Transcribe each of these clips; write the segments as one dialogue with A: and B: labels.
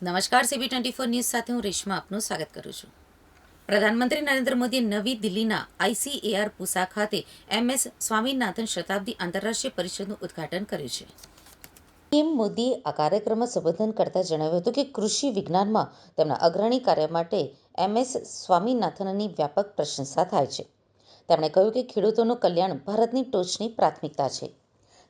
A: નમસ્કાર, CB24 news સાથે હું રેશમા આપનું સ્વાગત કરું છું. પ્રધાનમંત્રી નરેન્દ્ર મોદીએ નવી દિલ્હીના ICAR પૂસા ખાતે MS સ્વામીનાથન શતાબ્દી આંતરરાષ્ટ્રીય પરિષદનું ઉદ્ઘાટન કર્યું છે. પીએમ મોદીએ આ કાર્યક્રમમાં સંબોધન કરતા જણાવ્યું હતું કે કૃષિ વિજ્ઞાનમાં તેમના અગ્રણી કાર્ય માટે MS સ્વામીનાથનની વ્યાપક પ્રશંસા થાય છે. તેમણે કહ્યું કે ખેડૂતોનું કલ્યાણ ભારતની ટોચની પ્રાથમિકતા છે.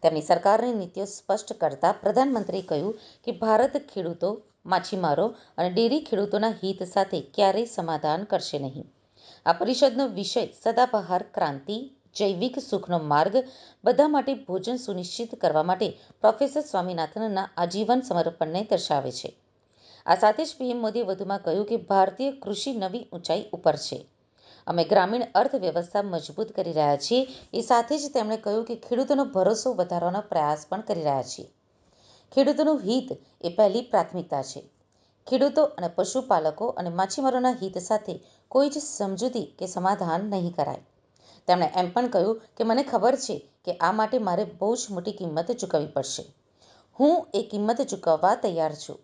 A: તેમની સરકારની નીતિઓ સ્પષ્ટ કરતા પ્રધાનમંત્રીએ કહ્યું કે ભારત ખેડૂતો, માછીમારો અને ડેરી ખેડૂતોના હિત સાથે ક્યારેય સમાધાન કરશે નહીં. આ પરિષદનો વિષય સદાબહાર ક્રાંતિ, જૈવિક સુખનો માર્ગ, બધા માટે ભોજન સુનિશ્ચિત કરવા માટે પ્રોફેસર સ્વામીનાથનના આજીવન સમર્પણને દર્શાવે છે. આ સાથે જ પીએમ મોદીએ વધુમાં કહ્યું કે ભારતીય કૃષિ નવી ઊંચાઈ ઉપર છે. અમે ગ્રામીણ અર્થવ્યવસ્થા મજબૂત કરી રહ્યા છીએ. એ સાથે જ તેમણે કહ્યું કે ખેડૂતોનો ભરોસો વધારવાનો પ્રયાસ પણ કરી રહ્યા છીએ. ખેડૂતોનું હિત એ પહેલી પ્રાથમિકતા છે. ખેડૂતો અને પશુપાલકો અને માછીમારોના હિત સાથે કોઈ જ સમજૂતી કે સમાધાન નહીં કરાય. તેમણે એમ પણ કહ્યું કે મને ખબર છે કે આ માટે મારે બહુ જ મોટી કિંમત ચૂકવવી પડશે. હું એ કિંમત ચૂકવવા તૈયાર છું.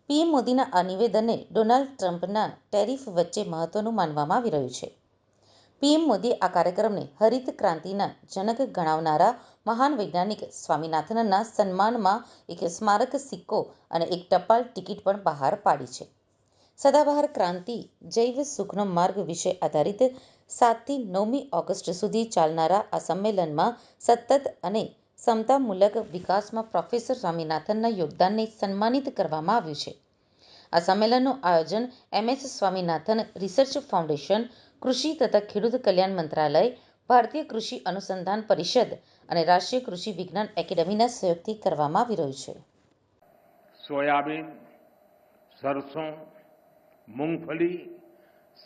A: પીએમ મોદીના આ નિવેદનને ડોનાલ્ડ ટ્રમ્પના ટેરિફ વચ્ચે મહત્વનું માનવામાં આવી રહ્યું છે. પીએમ મોદીએ આ કાર્યક્રમને હરિત ક્રાંતિના જનક ગણાવનારા મહાન વૈજ્ઞાનિક સ્વામીનાથનના સન્માનમાં એક સ્મારક સિક્કો અને એક ટપાલ ટિકિટ પણ બહાર પાડી છે. સદાબહાર ક્રાંતિ, જૈવ સુખનો માર્ગ વિષય આધારિત 7થી 9મી ઓગસ્ટ સુધી ચાલનારા આ સંમેલનમાં સતત અને સમતામૂલક વિકાસમાં પ્રોફેસર સ્વામીનાથનના યોગદાનને સન્માનિત કરવામાં આવ્યું છે. આ સંમેલનનું આયોજન MS સ્વામીનાથન રિસર્ચ ફાઉન્ડેશન, કૃષિ તથા ખેડૂત કલ્યાણ મંત્રાલય, ભારતીય કૃષિ અનુસંધાન પરિષદ અને રાષ્ટ્રીય કૃષિ વિજ્ઞાન એકેડેમીના સહયોગથી કરવામાં આવી રહ્યું છે.
B: सोयाबीन, सरसों, मूंगफली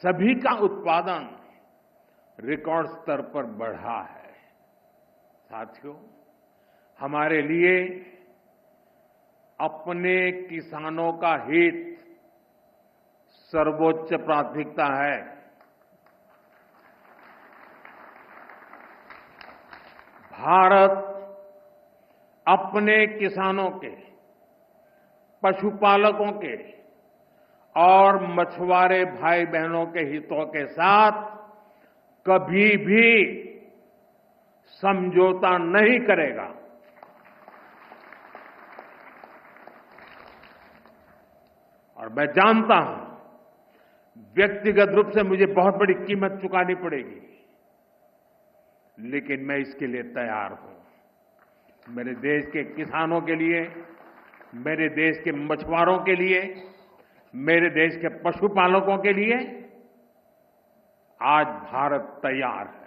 B: सभी का उत्पादन रिकॉर्ड स्तर पर बढ़ा है. साथियों, हमारे लिए अपने किसानों का हित सर्वोच्च प्राथमिकता है. भारत अपने किसानों के, पशुपालकों के और मछुआरे भाई बहनों के हितों के साथ कभी भी समझौता नहीं करेगा. और मैं जानता हूं व्यक्तिगत रूप से मुझे बहुत बड़ी कीमत चुकानी पड़ेगी, लेकिन मैं इसके लिए तैयार हूं. मेरे देश के किसानों के लिए, मेरे देश के मछुआरों के लिए, मेरे देश के पशुपालकों के लिए आज भारत तैयार है.